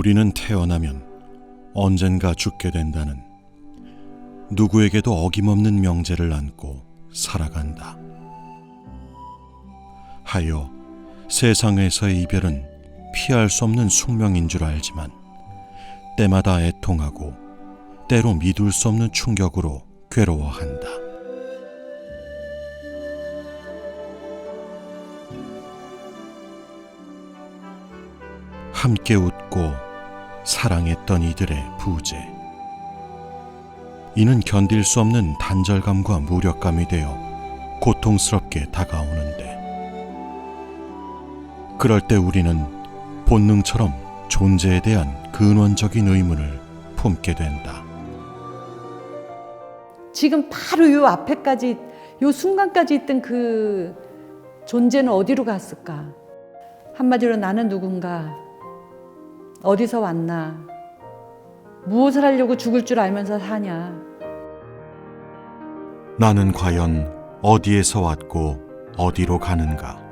우리는 태어나면 언젠가 죽게 된다는 누구에게도 어김없는 명제를 안고 살아간다. 하여 세상에서의 이별은 피할 수 없는 숙명인 줄 알지만 때마다 애통하고 때로 믿을 수 없는 충격으로 괴로워한다. 함께 웃고 사랑했던 이들의 부재. 이는 견딜 수 없는 단절감과 무력감이 되어 고통스럽게 다가오는데, 그럴 때 우리는 본능처럼 존재에 대한 근원적인 의문을 품게 된다. 지금 바로 요 앞에까지, 요 순간까지 있던 그 존재는 어디로 갔을까? 한마디로 나는 누군가, 어디서 왔나, 무엇을 하려고 죽을 줄 알면서 사냐. 나는 과연 어디에서 왔고 어디로 가는가?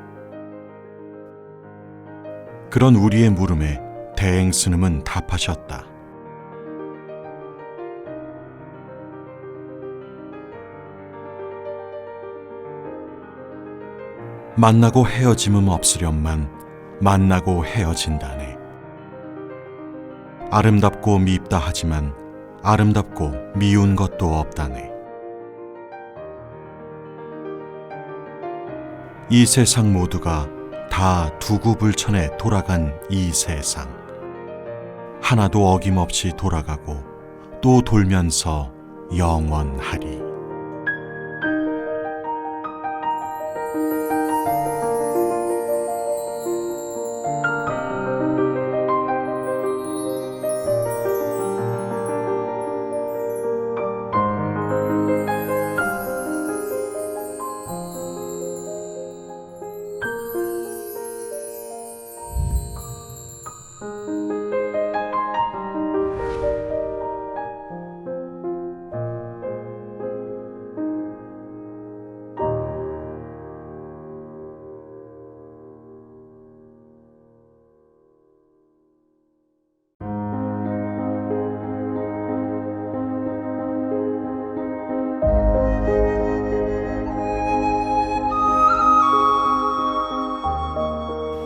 그런 우리의 물음에 대행스님은 답하셨다. 만나고 헤어짐은 없으련만 만나고 헤어진다네. 아름답고 밉다 하지만 아름답고 미운 것도 없다네. 이 세상 모두가 다 두구불천에 돌아간 이 세상, 하나도 어김없이 돌아가고 또 돌면서 영원하리.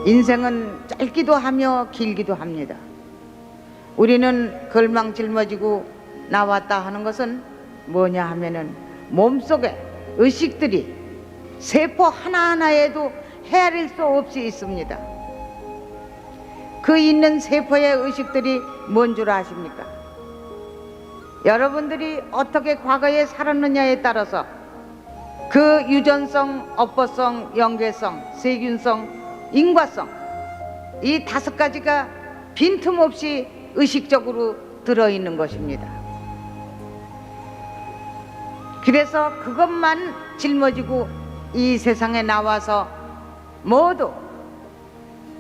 인생은 짧기도 하며 길기도 합니다. 우리는 걸망 짊어지고 나왔다 하는 것은 뭐냐 하면은 몸속에 의식들이 세포 하나하나에도 헤아릴 수 없이 있습니다. 그 있는 세포의 의식들이 뭔 줄 아십니까? 여러분들이 어떻게 과거에 살았느냐에 따라서 그 유전성, 업보성, 영계성, 세균성, 인과성, 이 5가지가 빈틈없이 의식적으로 들어있는 것입니다. 그래서 그것만 짊어지고 이 세상에 나와서 모두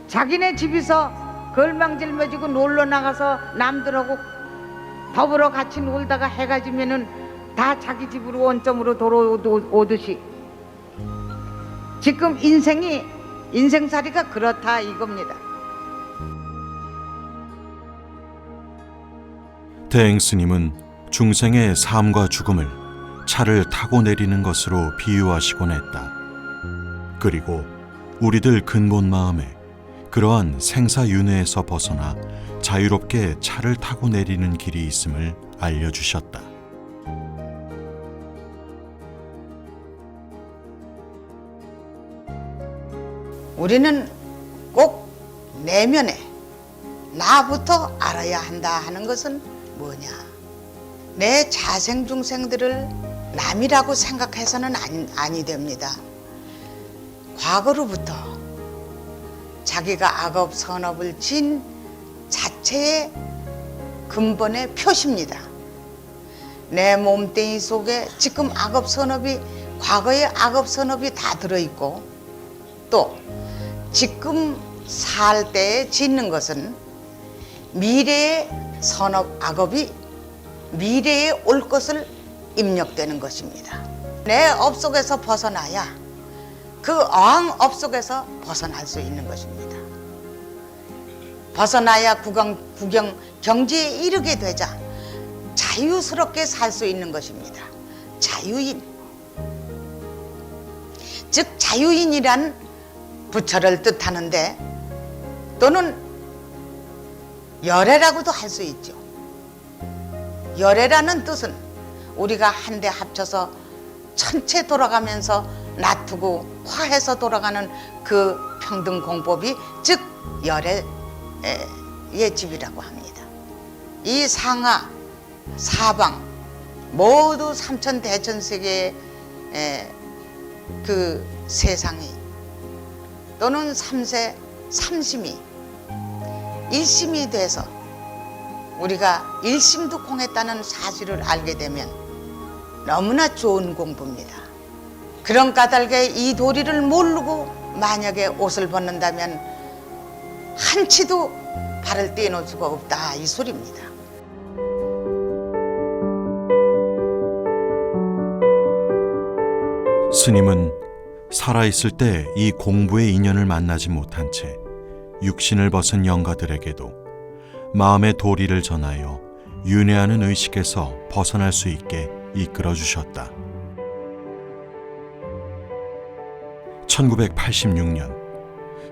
자기네 집에서 걸망 짊어지고 놀러 나가서 남들하고 더불어 같이 놀다가 해가 지면은 다 자기 집으로 원점으로 돌아오듯이 지금 인생살이가 그렇다 이겁니다. 대행스님은 중생의 삶과 죽음을 차를 타고 내리는 것으로 비유하시곤 했다. 그리고 우리들 근본 마음에 그러한 생사윤회에서 벗어나 자유롭게 차를 타고 내리는 길이 있음을 알려주셨다. 우리는 꼭 내면에 나부터 알아야 한다 하는 것은 뭐냐? 내 자생중생들을 남이라고 생각해서는 아니 됩니다. 과거로부터 자기가 악업 선업을 진 자체의 근본의 표시입니다. 내 몸뚱이 속에 지금 악업 선업이, 과거의 악업 선업이 다 들어있고, 또 지금 살 때에 짓는 것은 미래의 선업 악업이 미래에 올 것을 입력되는 것입니다. 내 업 속에서 벗어나야 그 어항 업 속에서 벗어날 수 있는 것입니다. 벗어나야 구경 경지에 이르게 되자 자유스럽게 살 수 있는 것입니다. 자유인. 즉 자유인이란 부처를 뜻하는데 또는 열애라고도 할 수 있죠. 열애라는 뜻은 우리가 한데 합쳐서 전체 돌아가면서 놔두고 화해서 돌아가는 그 평등 공법이 즉 열애의 집이라고 합니다. 이 상하 사방 모두 삼천대천세계의 그 세상이 또는 삼세 삼심이 일심이 돼서 우리가 일심득공했다는 사실을 알게 되면 너무나 좋은 공부입니다. 그런 까닭에 이 도리를 모르고 만약에 옷을 벗는다면 한치도 발을 떼놓을 수가 없다 이 소리입니다. 스님은 살아있을 때 이 공부의 인연을 만나지 못한 채 육신을 벗은 영가들에게도 마음의 도리를 전하여 윤회하는 의식에서 벗어날 수 있게 이끌어 주셨다. 1986년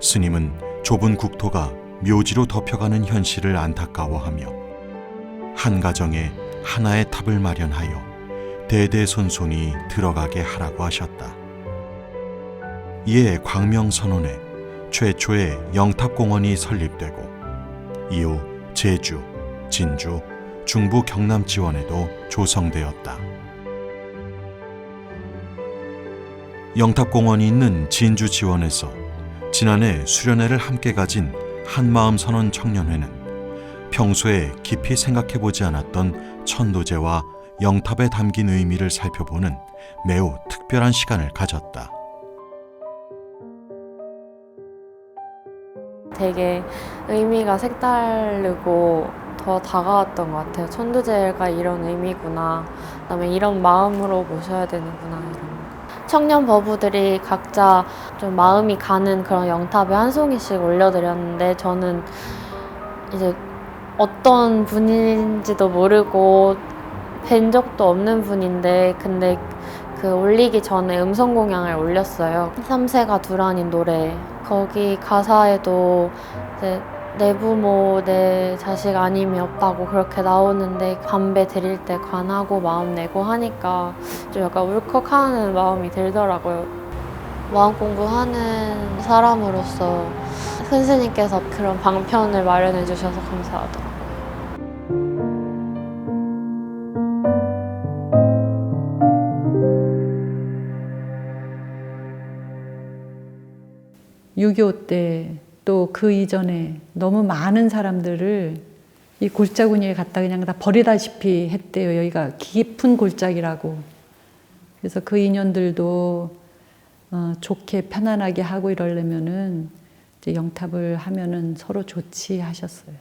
스님은 좁은 국토가 묘지로 덮여가는 현실을 안타까워하며 한 가정에 하나의 탑을 마련하여 대대손손이 들어가게 하라고 하셨다. 이에 광명선원에 최초의 영탑공원이 설립되고 이후 제주, 진주, 중부 경남 지원에도 조성되었다. 영탑공원이 있는 진주 지원에서 지난해 수련회를 함께 가진 한마음 선원 청년회는 평소에 깊이 생각해보지 않았던 천도제와 영탑에 담긴 의미를 살펴보는 매우 특별한 시간을 가졌다. 되게 의미가 색다르고 더 다가왔던 것 같아요. 천도제가 이런 의미구나. 그다음에 이런 마음으로 모셔야 되는구나. 이런 거. 청년 버부들이 각자 좀 마음이 가는 그런 영탑에 한 송이씩 올려드렸는데 저는 이제 어떤 분인지도 모르고 뵌 적도 없는 분인데 근데 그 올리기 전에 음성 공양을 올렸어요. 삼세가 두란인 노래. 거기 가사에도 이제 내 부모, 내 자식 아님이 없다고 그렇게 나오는데 관배 드릴 때 관하고 마음 내고 하니까 좀 약간 울컥하는 마음이 들더라고요. 마음 공부하는 사람으로서 큰 스님께서 그런 방편을 마련해 주셔서 감사하더라고요. (6.25) 때 또 그 이전에 너무 많은 사람들을 이 골짜구니에 갖다 그냥 다 버리다시피 했대요. 여기가 깊은 골짜기라고. 그래서 그 인연들도 좋게 편안하게 하고 이러려면은 이제 영탑을 하면은 서로 좋지 하셨어요.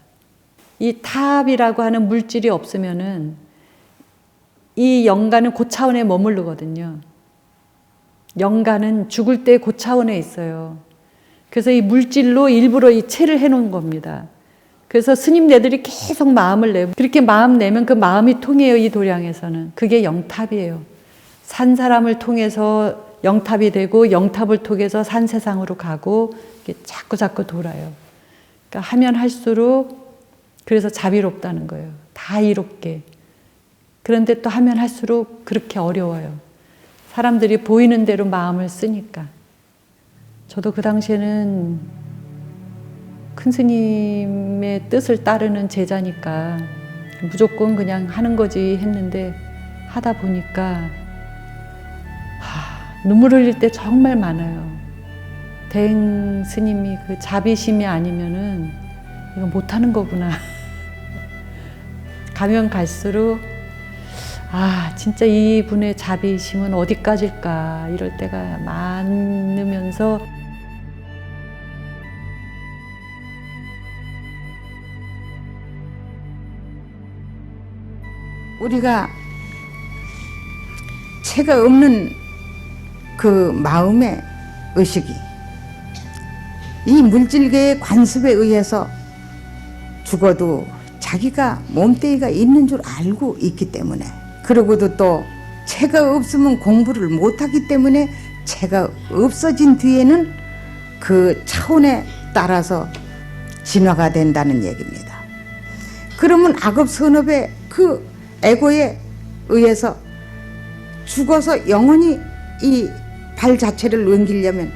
이 탑이라고 하는 물질이 없으면은 이 영가는 고차원에 머무르거든요. 영가는 죽을 때 고차원에 있어요. 그래서 이 물질로 일부러 이 채를 해놓은 겁니다. 그래서 스님네들이 계속 마음을 내고 그렇게 마음 내면 그 마음이 통해요. 이 도량에서는. 그게 영탑이에요. 산 사람을 통해서 영탑이 되고 영탑을 통해서 산 세상으로 가고 이게 자꾸 돌아요. 그러니까 하면 할수록 그래서 자비롭다는 거예요. 다 이롭게. 그런데 또 하면 할수록 그렇게 어려워요. 사람들이 보이는 대로 마음을 쓰니까. 저도 그 당시에는 큰 스님의 뜻을 따르는 제자니까 무조건 그냥 하는 거지 했는데 하다 보니까 눈물 흘릴 때 정말 많아요. 대행 스님이 그 자비심이 아니면은 이거 못하는 거구나. 가면 갈수록 진짜 이분의 자비심은 어디까지일까 이럴 때가 많으면서 우리가 채가 없는 그 마음의 의식이 이 물질계의 관습에 의해서 죽어도 자기가 몸뚱이가 있는 줄 알고 있기 때문에, 그러고도 또 채가 없으면 공부를 못하기 때문에 채가 없어진 뒤에는 그 차원에 따라서 진화가 된다는 얘기입니다. 그러면 악업선업의 그 에고에 의해서 죽어서 영원히 이 발 자체를 넘기려면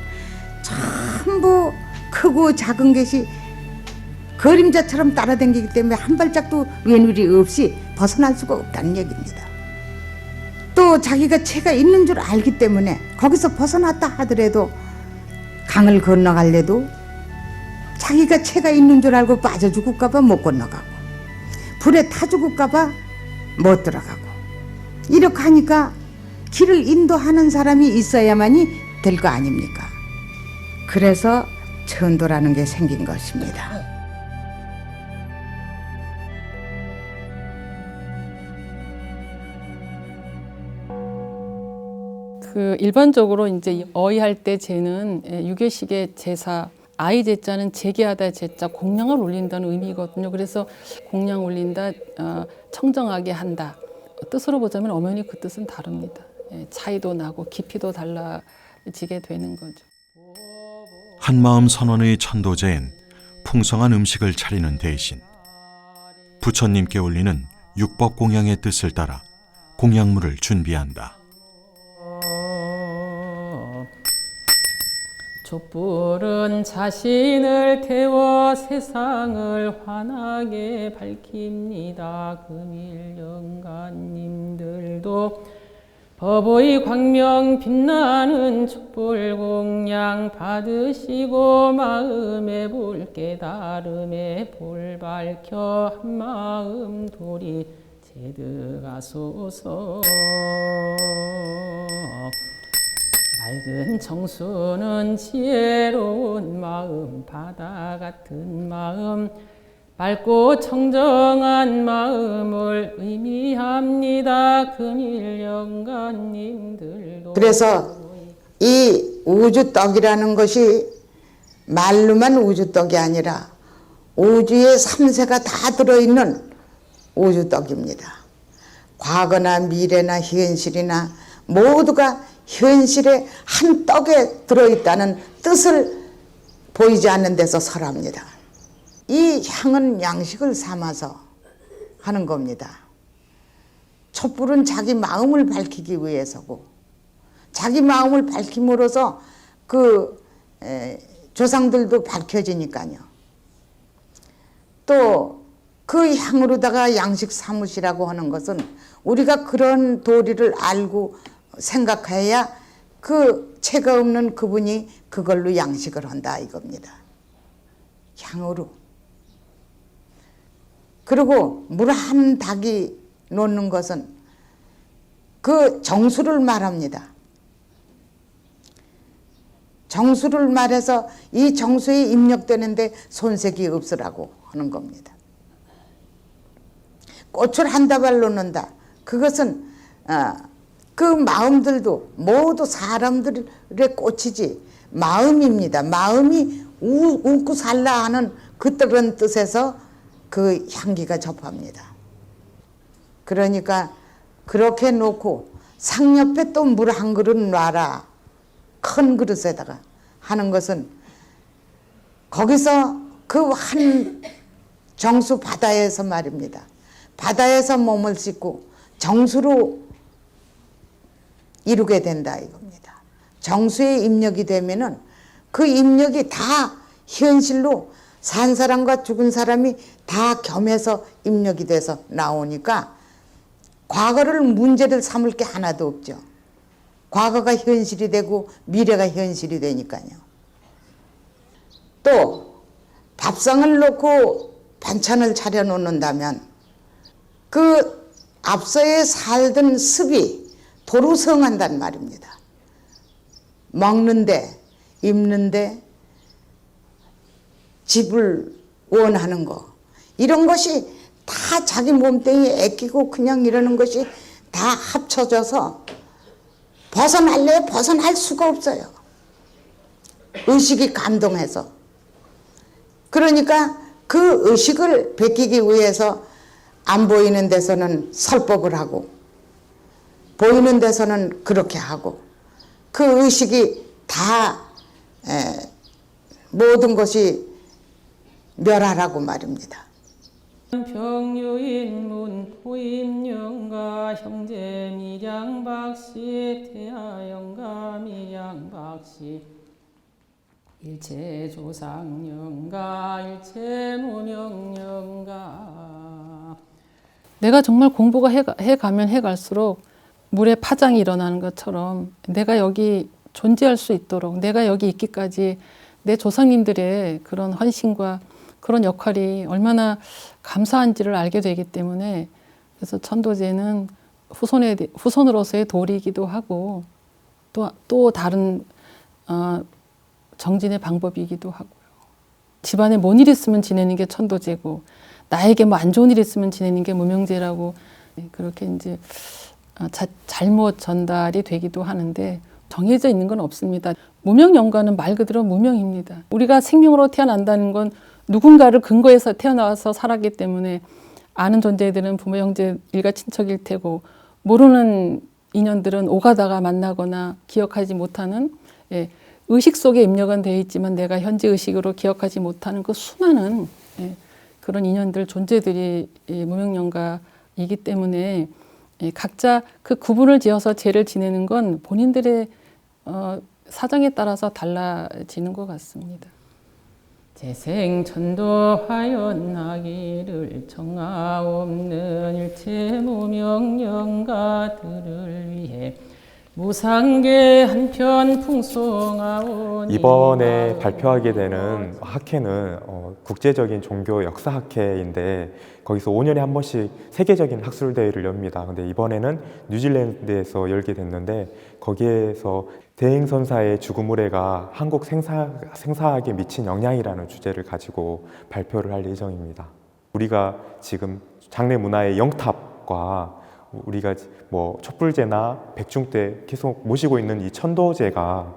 전부 크고 작은 것이 그림자처럼 따라다니기 때문에 한 발짝도 왼울이 없이 벗어날 수가 없다는 얘기입니다. 또 자기가 채가 있는 줄 알기 때문에 거기서 벗어났다 하더라도 강을 건너갈래도 자기가 채가 있는 줄 알고 빠져 죽을까 봐 못 건너가고, 불에 타 죽을까 봐 못 들어가고, 이렇게 하니까 길을 인도하는 사람이 있어야만이 될 거 아닙니까? 그래서 천도라는 게 생긴 것입니다. 그 일반적으로 이제 어이할 때 제는 유교식의 제사, 아이 제자는 제기하다 제자, 공양을 올린다는 의미거든요. 그래서 공양 올린다, 청정하게 한다. 뜻으로 보자면 엄연히 그 뜻은 다릅니다. 차이도 나고 깊이도 달라지게 되는 거죠. 한마음 선원의 천도제엔 풍성한 음식을 차리는 대신 부처님께 올리는 육법 공양의 뜻을 따라 공양물을 준비한다. 촛불은 자신을 태워 세상을 환하게 밝힙니다. 금일 영가님들도 법의 광명 빛나는 촛불 공양 받으시고 마음의 불 깨달음의 불 밝혀 한마음 도리 제득하소서. 맑은 정수는 지혜로운 마음, 바다 같은 마음, 맑고 청정한 마음을 의미합니다. 금일 영가님들도. 그래서 이 우주떡이라는 것이 말로만 우주떡이 아니라 우주의 삼세가 다 들어있는 우주떡입니다. 과거나 미래나 현실이나 모두가 현실의 한 떡에 들어있다는 뜻을 보이지 않는 데서 설합니다. 이 향은 양식을 삼아서 하는 겁니다. 촛불은 자기 마음을 밝히기 위해서고, 자기 마음을 밝힘으로써 그 조상들도 밝혀지니까요. 또 그 향으로다가 양식 삼으시라고 하는 것은 우리가 그런 도리를 알고 생각해야 그 채가 없는 그분이 그걸로 양식을 한다 이겁니다. 향으로. 그리고 물 한 닭이 놓는 것은 그 정수를 말합니다. 정수를 말해서 이 정수에 입력되는데 손색이 없으라고 하는 겁니다. 꽃을 한 다발 놓는다. 그것은 그 마음들도 모두 사람들의 꽃이지 마음입니다. 마음이 웃고 살라 하는 그런 뜻에서 그 향기가 접합니다. 그러니까 그렇게 놓고 상옆에 또 물 한 그릇 놔라. 큰 그릇에다가 하는 것은 거기서 그 한 정수 바다에서 말입니다. 바다에서 몸을 씻고 정수로 이루게 된다 이겁니다. 정수에 입력이 되면은 그 입력이 다 현실로 산 사람과 죽은 사람이 다 겸해서 입력이 돼서 나오니까 과거를 문제를 삼을 게 하나도 없죠. 과거가 현실이 되고 미래가 현실이 되니까요. 또 밥상을 놓고 반찬을 차려 놓는다면 그 앞서에 살던 습이 도로 성한단 말입니다. 먹는데, 입는데, 집을 원하는 거, 이런 것이 다 자기 몸뚱이에 애끼고 그냥 이러는 것이 다 합쳐져서 벗어날래 벗어날 수가 없어요. 의식이 감동해서. 그러니까 그 의식을 베끼기 위해서 안 보이는 데서는 설법을 하고 보이는 데서는 그렇게 하고 그 의식이 다 모든 것이 멸하라고 말입니다. 병유인문 포임영가 형제 미량박씨 태하영가 미량박씨 일체조상영가 일체무명영가. 내가 정말 공부가 해가면 해갈수록 물에 파장이 일어나는 것처럼 내가 여기 존재할 수 있도록 내가 여기 있기까지 내 조상님들의 그런 헌신과 그런 역할이 얼마나 감사한지를 알게 되기 때문에 그래서 천도제는 후손으로서의 도리이기도 하고 또 다른 정진의 방법이기도 하고요. 집안에 뭔 일 있으면 지내는 게 천도제고 나에게 뭐 안 좋은 일 있으면 지내는 게 무명제라고 그렇게 이제 잘못 전달이 되기도 하는데 정해져 있는 건 없습니다. 무명영가는 말 그대로 무명입니다. 우리가 생명으로 태어난다는 건 누군가를 근거해서 태어나서 살았기 때문에 아는 존재들은 부모, 형제, 일가, 친척일 테고 모르는 인연들은 오가다가 만나거나 기억하지 못하는 의식 속에 입력은 되어 있지만 내가 현재 의식으로 기억하지 못하는 그 수많은 그런 인연들, 존재들이 무명영가이기 때문에 각자 그 구분을 지어서 제를 지내는 건 본인들의 사정에 따라서 달라지는 것 같습니다. 재생천도하연하기를 정하옵는 일체무명영가들을 위해 무상계 한편 풍송하오니. 이번에 발표하게 되는 학회는 국제적인 종교 역사 학회인데 거기서 5년에 한 번씩 세계적인 학술대회를 엽니다. 근데 이번에는 뉴질랜드에서 열게 됐는데 거기에서 대행선사의 죽음 의례가 한국 생사학에 미친 영향이라는 주제를 가지고 발표를 할 예정입니다. 우리가 지금 장례 문화의 영탑과 우리가 뭐 촛불제나 백중 때 계속 모시고 있는 이 천도제가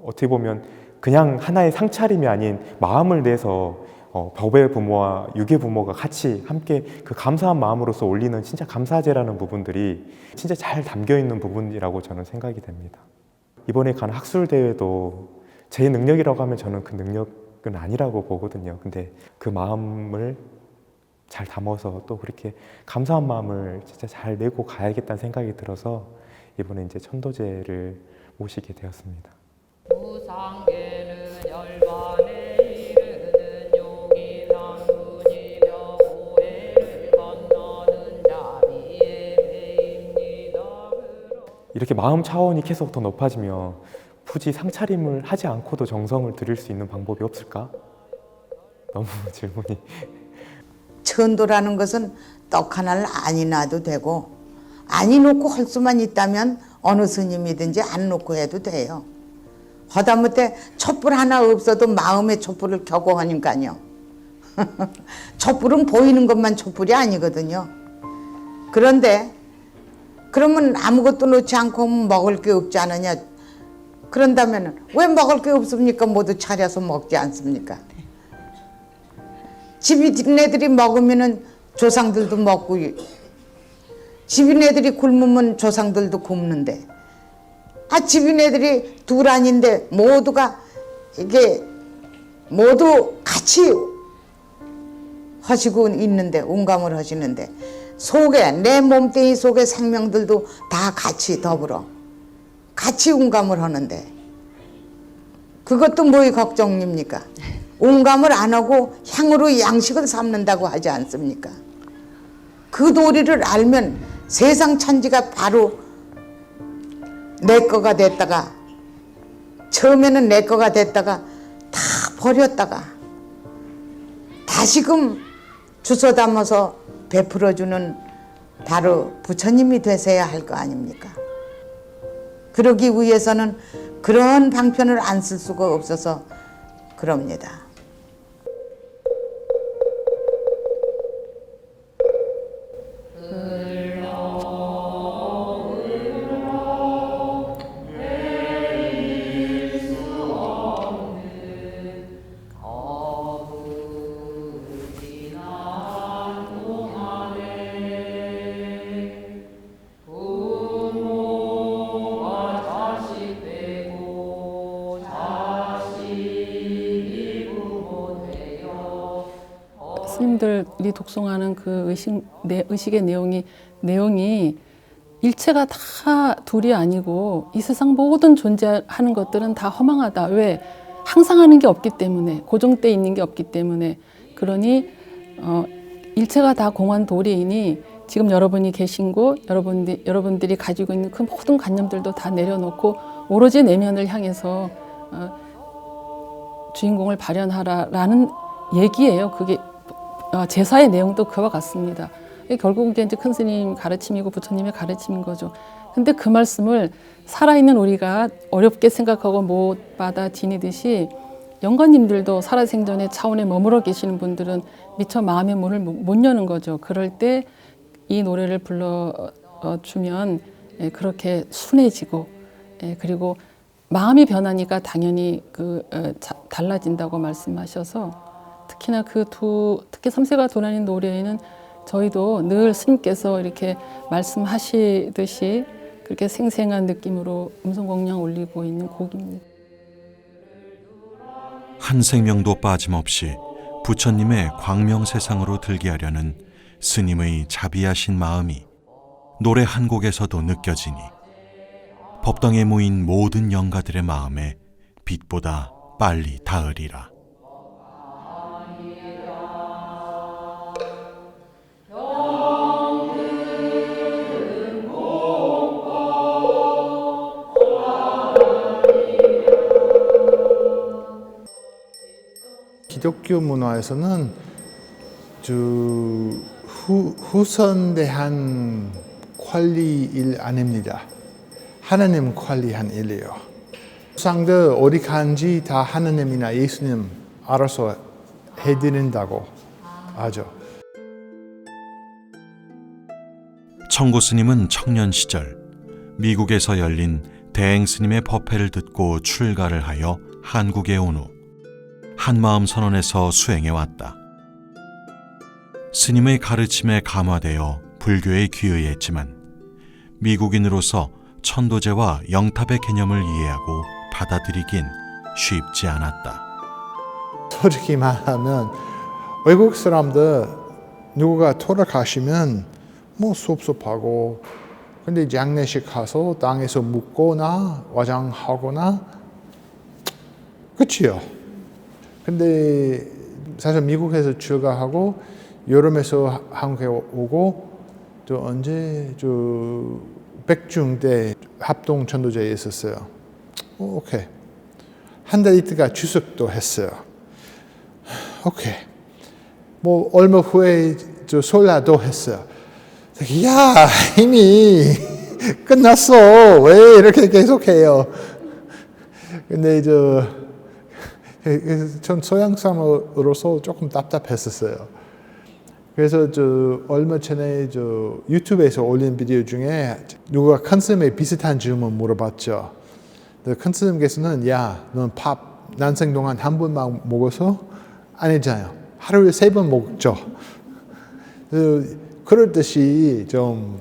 어떻게 보면 그냥 하나의 상차림이 아닌 마음을 내서 법의 부모와 육의 부모가 같이 함께 그 감사한 마음으로서 올리는 진짜 감사제라는 부분들이 진짜 잘 담겨 있는 부분이라고 저는 생각이 됩니다. 이번에 간 학술대회도 제 능력이라고 하면 저는 그 능력은 아니라고 보거든요. 근데 그 마음을 잘 담아서 또 그렇게 감사한 마음을 진짜 잘 내고 가야겠다는 생각이 들어서 이번에 이제 천도제를 모시게 되었습니다. 무상계는 열반에 이르는 용이상문이며 오해를 건너는 자비의 배입니다. 이렇게 마음 차원이 계속 더 높아지면 굳이 상차림을 하지 않고도 정성을 들일 수 있는 방법이 없을까? 너무 질문이. 천도라는 것은 떡 하나를 안이 놔도 되고 안이 놓고 할 수만 있다면 어느 스님이든지 안 놓고 해도 돼요. 하다못해 촛불 하나 없어도 마음의 촛불을 켜고 하니까요. 촛불은 보이는 것만 촛불이 아니거든요. 그런데 그러면 아무것도 놓지 않고 먹을 게 없지 않느냐. 그런다면 왜 먹을 게 없습니까? 모두 차려서 먹지 않습니까? 집이네들이 먹으면 조상들도 먹고 집이네들이 굶으면 조상들도 굶는데 집이네들이 둘 아닌데 모두가 이게 모두 같이 하시고 있는데 운감을 하시는데 속에 내 몸뚱이 속의 생명들도 다 같이 더불어 같이 운감을 하는데 그것도 뭐의 걱정입니까? 운감을 안 하고 향으로 양식을 삼는다고 하지 않습니까? 그 도리를 알면 세상 천지가 바로 내 거가 됐다가 처음에는 내 거가 됐다가 다 버렸다가 다시금 주워 담아서 베풀어주는 바로 부처님이 되셔야 할 거 아닙니까? 그러기 위해서는 그런 방편을 안 쓸 수가 없어서 그럽니다. 청년들이 독송하는 그 의식의 내용이 일체가 다 둘이 아니고 이 세상 모든 존재하는 것들은 다 허망하다. 왜? 항상 하는 게 없기 때문에, 고정돼 있는 게 없기 때문에. 그러니 일체가 다 공한 도리이니 지금 여러분이 계신 곳, 여러분들이 가지고 있는 그 모든 관념들도 다 내려놓고 오로지 내면을 향해서 주인공을 발현하라라는 얘기예요. 그게 제사의 내용도 그와 같습니다. 결국 이제 큰 스님 가르침이고 부처님의 가르침인 거죠. 근데 그 말씀을 살아있는 우리가 어렵게 생각하고 못 받아 지니듯이 영가님들도 살아생전의 차원에 머물러 계시는 분들은 미처 마음의 문을 못 여는 거죠. 그럴 때 이 노래를 불러주면 그렇게 순해지고 그리고 마음이 변하니까 당연히 달라진다고 말씀하셔서 특히나 특히 3세가 도난인 노래에는 저희도 늘 스님께서 이렇게 말씀하시듯이 그렇게 생생한 느낌으로 음성공양 올리고 있는 곡입니다. 한 생명도 빠짐없이 부처님의 광명세상으로 들게 하려는 스님의 자비하신 마음이 노래 한 곡에서도 느껴지니 법당에 모인 모든 영가들의 마음에 빛보다 빨리 닿으리라. 기독교 문화에서는 후선대한 관리 일 아닙니다. 하나님 관리한 일이에요. 상들 어디 간지 다 하나님이나 예수님 알아서 해드린다고 하죠. 청고 스님은 청년 시절 미국에서 열린 대행 스님의 법회를 듣고 출가를 하여 한국에 온 후 한마음 선언에서 수행해 왔다. 스님의 가르침에 감화되어 불교에 귀의했지만 미국인으로서 천도제와 영탑의 개념을 이해하고 받아들이긴 쉽지 않았다. 솔직히 말하면 외국 사람들 누구가 돌아가시면 뭐 섭섭하고 근데 장례식 가서 땅에서 묻거나 화장하거나 끝이요. 근데 사실 미국에서 출가하고 여름에서 한국에 오고 또 언제 백중 때 합동 천도제에 있었어요. 오케이. 한 달 있다가 추석도 했어요. 오케이. 뭐 얼마 후에 설날도 했어요. 야, 이미 끝났어. 왜 이렇게 계속해요? 근데 전 서양 사람으로서 조금 답답했었어요. 그래서 얼마 전에 유튜브에서 올린 비디오 중에 누가 큰 스님의 비슷한 질문 물어봤죠. 큰 스님께서는 야, 넌 밥 난생 동안 한 번만 먹어서 아니잖아요. 하루에 3번 먹죠. 그렇듯이 좀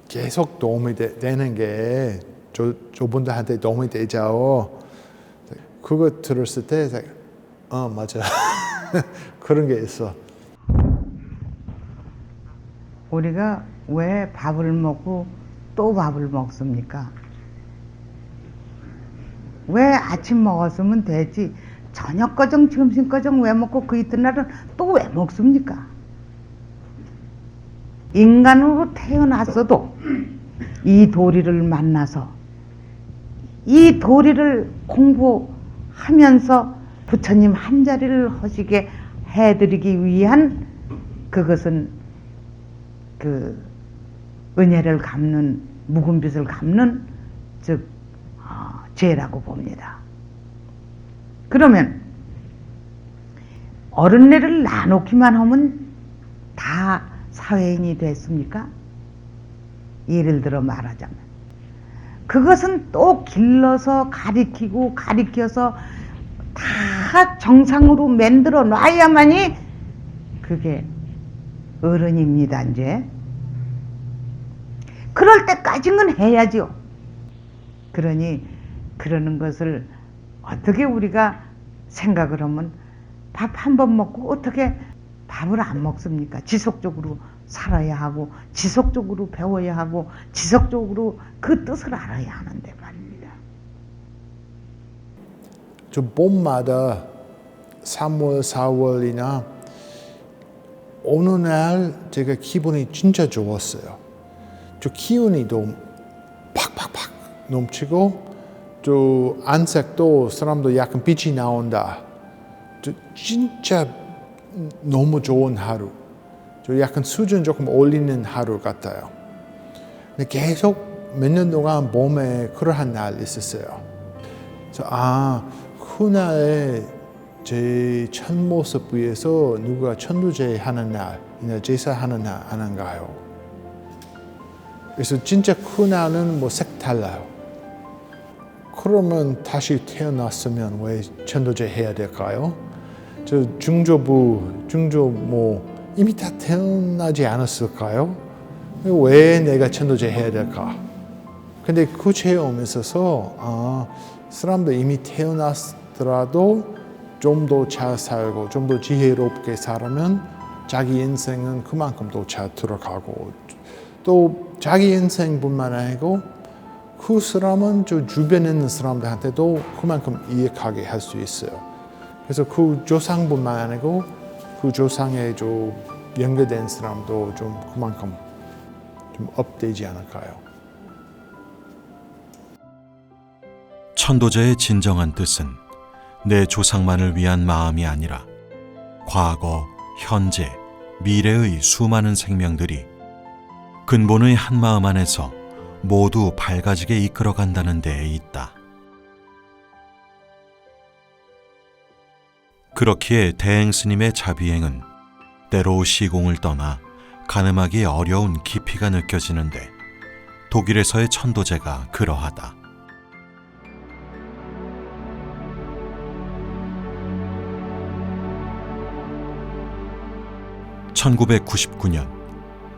계속 도움이 되는 게 저분들한테 도움이 되죠. 그거 들었을 때 맞아. 그런 게 있어. 우리가 왜 밥을 먹고 또 밥을 먹습니까? 왜 아침 먹었으면 되지 저녁 거정 점심 거정 왜 먹고 그 이튿날은 또 왜 먹습니까? 인간으로 태어났어도 이 도리를 만나서 이 도리를 공부하면서 부처님 한 자리를 허시게 해드리기 위한 그것은 은혜를 갚는 묵은 빚을 갚는 즉 죄라고 봅니다. 그러면 어른네를 나놓기만 하면 다 사회인이 됐습니까? 예를 들어 말하자면 그것은 또 길러서 가리켜서 다 정상으로 만들어 놔야만이 그게 어른입니다. 이제 그럴 때까지는 해야죠. 그러니 그러는 것을 어떻게 우리가 생각을 하면 밥 한 번 먹고 어떻게 밥을 안 먹습니까? 지속적으로 살아야 하고 지속적으로 배워야 하고 지속적으로 그 뜻을 알아야 하는데 말입니다. 저 봄마다 3월, 4월이나 어느 날 제가 기분이 진짜 좋았어요. 저 기운이 좀 팍팍팍 넘치고 저 안색도 사람도 약간 빛이 나온다. 저 진짜 너무 좋은 하루. 저 약간 수준 조금 올리는 하루 같아요. 근데 계속 몇 년 동안 봄에 그러한 날 있었어요. 그래서 그날에 제 첫 모습 위해서 누가 천도제 하는 날이나 제사하는 날 아닌가요? 그래서 진짜 그날은 뭐 색달라요. 그러면 다시 태어났으면 왜 천도제 해야 될까요? 저 중조 뭐 이미 다 태어나지 않았을까요? 왜 내가 천도제 해야 될까? 근데 그 체험에 있어서 사람들 이미 태어났더라도 좀 더 잘 살고 좀 더 지혜롭게 살면 자기 인생은 그만큼 더 잘 들어가고 또 자기 인생뿐만 아니고 그 사람은 저 주변에 있는 사람들한테도 그만큼 이익하게 할 수 있어요. 그래서 그 조상뿐만 아니고 그 조상에 좀 연결된 사람도 좀 그만큼 좀 업되지 않을까요? 천도제의 진정한 뜻은 내 조상만을 위한 마음이 아니라 과거, 현재, 미래의 수많은 생명들이 근본의 한 마음 안에서 모두 밝아지게 이끌어간다는 데에 있다. 그렇기에 대행 스님의 자비행은 때로 시공을 떠나 가늠하기 어려운 깊이가 느껴지는데 독일에서의 천도제가 그러하다. (1999년)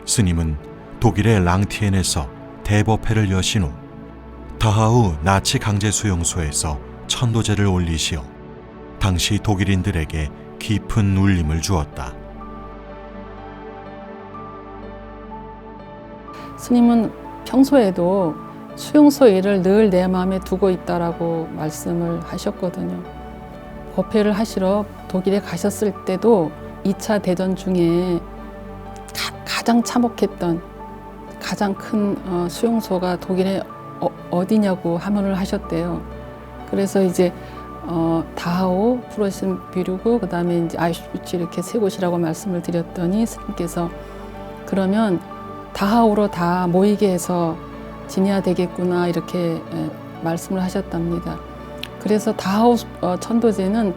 스님은 독일의 랑티엔에서 대법회를 여신 후 다하우 나치 강제 수용소에서 천도제를 올리시어 당시 독일인들에게 깊은 울림을 주었다. 스님은 평소에도 수용소 일을 늘 내 마음에 두고 있다라고 말씀을 하셨거든요. 법회를 하시러 독일에 가셨을 때도 2차 대전 중에 가장 참혹했던 가장 큰 수용소가 독일에 어디냐고 하문을 하셨대요. 그래서 이제 다하우, 프로이센비르구, 그다음에 이제 아우슈비츠 이렇게 세 곳이라고 말씀을 드렸더니 스님께서 그러면 다하우로 다 모이게 해서 지내야 되겠구나 이렇게 말씀을 하셨답니다. 그래서 다하우 천도제는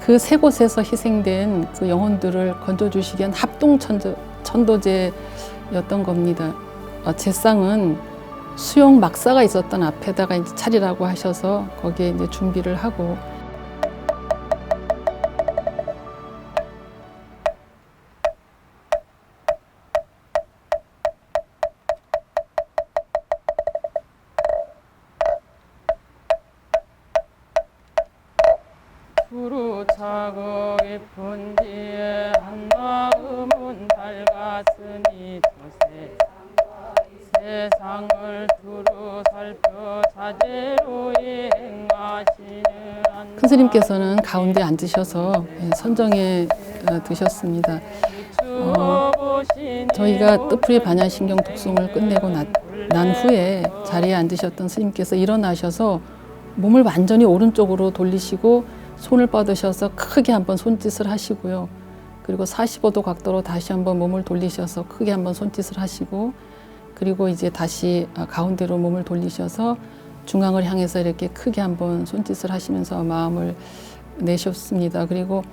그 세 곳에서 희생된 그 영혼들을 건져주시기 위한 합동 천도제였던 겁니다. 제상은 수용 막사가 있었던 앞에다가 이제 차리라고 하셔서 거기에 이제 준비를 하고 두루 차고 깊은 뒤에 한 마음은 밝았으니 세상을 두루 살펴 자제로 행하시는 큰 스님께서는 가운데 앉으셔서 선정에 드셨습니다. 저희가 뜻풀이 반야신경 독송을 끝내고 난 후에 자리에 앉으셨던 스님께서 일어나셔서 몸을 완전히 오른쪽으로 돌리시고 손을 뻗으셔서 크게 한번 손짓을 하시고요. 그리고 45도 각도로 다시 한번 몸을 돌리셔서 크게 한번 손짓을 하시고 그리고 이제 다시 가운데로 몸을 돌리셔서 중앙을 향해서 이렇게 크게 한번 손짓을 하시면서 마음을 내셨습니다. 그리고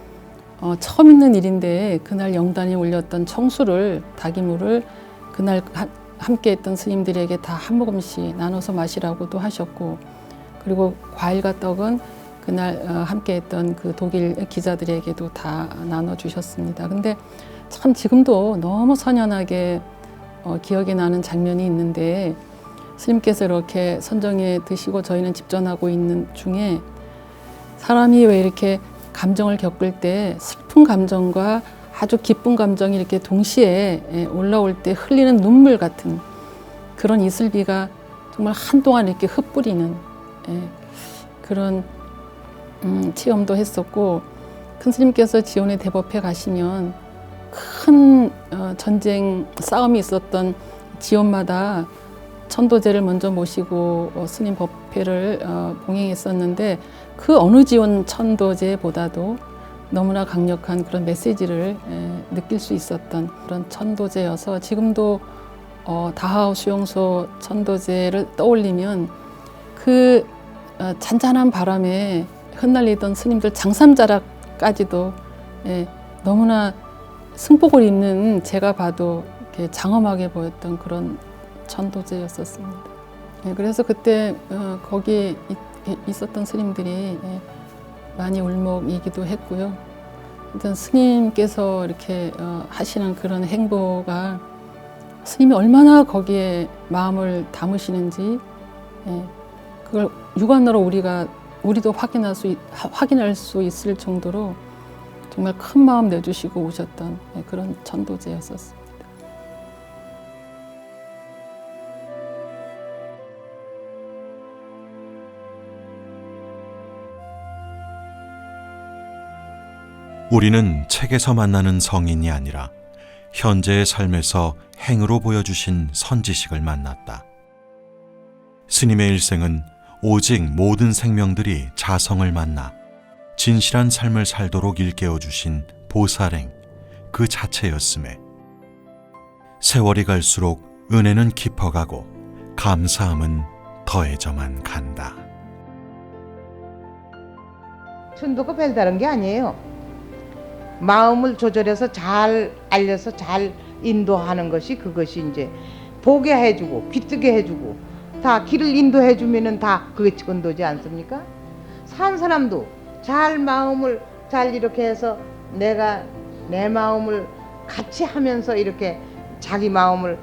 처음 있는 일인데 그날 영단이 올렸던 청수를 다기물을 그날 함께 했던 스님들에게 다 한 모금씩 나눠서 마시라고도 하셨고 그리고 과일과 떡은 그날 함께 했던 그 독일 기자들에게도 다 나눠주셨습니다. 근데 참 지금도 너무 선연하게 기억이 나는 장면이 있는데 스님께서 이렇게 선정에 드시고 저희는 집전하고 있는 중에 사람이 왜 이렇게 감정을 겪을 때 슬픈 감정과 아주 기쁜 감정이 이렇게 동시에 올라올 때 흘리는 눈물 같은 그런 이슬비가 정말 한동안 이렇게 흩뿌리는 그런 체험도 했었고, 큰 스님께서 지원의 대법회 가시면 큰 전쟁 싸움이 있었던 지원마다 천도제를 먼저 모시고 스님 법회를 봉행했었는데, 그 어느 지원 천도제보다도 너무나 강력한 그런 메시지를 느낄 수 있었던 그런 천도제여서, 지금도 다하오 수용소 천도제를 떠올리면 그 잔잔한 바람에 흩날리던 스님들 장삼자락까지도 너무나 승복을 입는, 제가 봐도 이렇게 장엄하게 보였던 그런 천도제였었습니다. 그래서 그때 거기에 있었던 스님들이 많이 울먹이기도 했고요. 일단 스님께서 이렇게 하시는 그런 행보가 스님이 얼마나 거기에 마음을 담으시는지 그걸 육안으로 우리도 확인할 수 있을 정도로 정말 큰 마음 내주시고 오셨던 그런 천도제였었습니다. 우리는 책에서 만나는 성인이 아니라 현재의 삶에서 행으로 보여주신 선지식을 만났다. 스님의 일생은 오직 모든 생명들이 자성을 만나 진실한 삶을 살도록 일깨워 주신 보살행 그 자체였음에, 세월이 갈수록 은혜는 깊어가고 감사함은 더해져만 간다. 천도가 별다른 게 아니에요. 마음을 조절해서 잘 알려서 잘 인도하는 것이, 그것이 이제 보게 해주고 귀뜨게 해주고 다 길을 인도해주면은 다 그게 천도지 않습니까? 산 사람도 잘 마음을 잘 이렇게 해서 내가 내 마음을 같이 하면서 이렇게 자기 마음을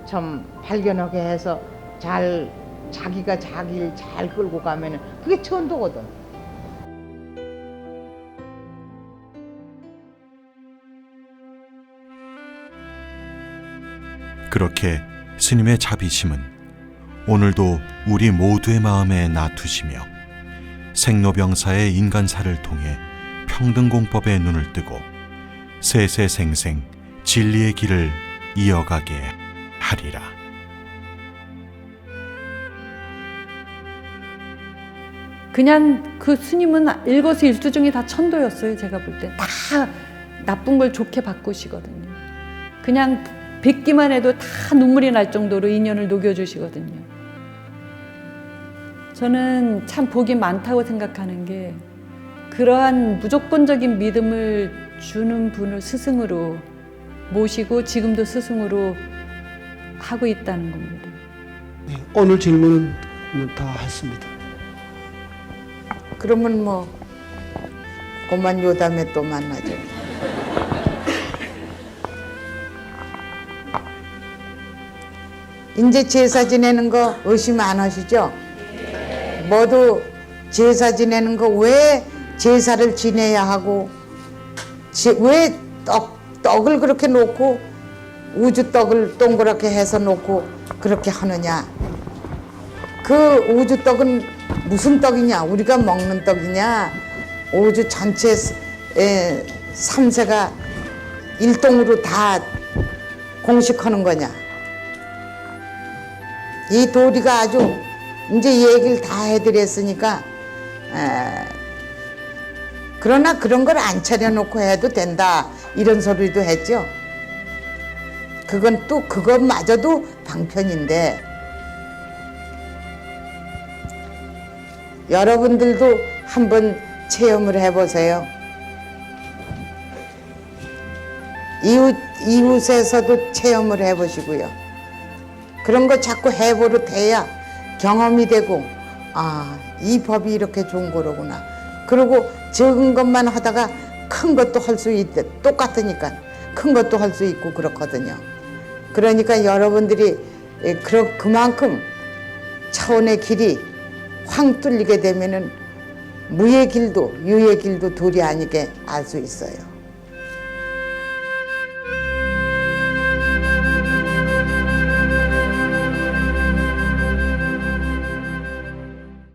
좀 발견하게 해서 잘 자기가 자기를 잘 끌고 가면은 그게 천도거든. 그렇게 스님의 자비심은 오늘도 우리 모두의 마음에 나투시며 생로병사의 인간사를 통해 평등공법에 눈을 뜨고 세세생생 진리의 길을 이어가게 하리라. 그냥 그 스님은 일거수일투족이 다 천도였어요. 제가 볼 때 다 나쁜 걸 좋게 바꾸시거든요. 그냥 뵙기만 해도 다 눈물이 날 정도로 인연을 녹여주시거든요. 저는 참 복이 많다고 생각하는 게, 그러한 무조건적인 믿음을 주는 분을 스승으로 모시고 지금도 스승으로 하고 있다는 겁니다. 네, 오늘 질문은 다 했습니다. 그러면 뭐 그만 요 다음에 또 만나죠. 이제 제사 지내는 거 의심 안 하시죠? 모두 제사 지내는 거 왜 제사를 지내야 하고, 왜 떡을 그렇게 놓고 우주떡을 동그랗게 해서 놓고 그렇게 하느냐. 그 우주떡은 무슨 떡이냐? 우리가 먹는 떡이냐? 우주 전체 삼세가 일동으로 다 공식하는 거냐? 이 도리가 아주 이제 얘기를 다 해드렸으니까, 그러나 그런 걸 안 차려놓고 해도 된다 이런 소리도 했죠. 그건 또 그것마저도 방편인데, 여러분들도 한번 체험을 해보세요. 이웃에서도 체험을 해보시고요. 그런 거 자꾸 해보려 돼야 경험이 되고, 아, 이 법이 이렇게 좋은 거로구나. 그리고 적은 것만 하다가 큰 것도 할 수 있대. 똑같으니까 큰 것도 할 수 있고 그렇거든요. 그러니까 여러분들이 그만큼 차원의 길이 확 뚫리게 되면은 무의 길도 유의 길도 둘이 아니게 알 수 있어요.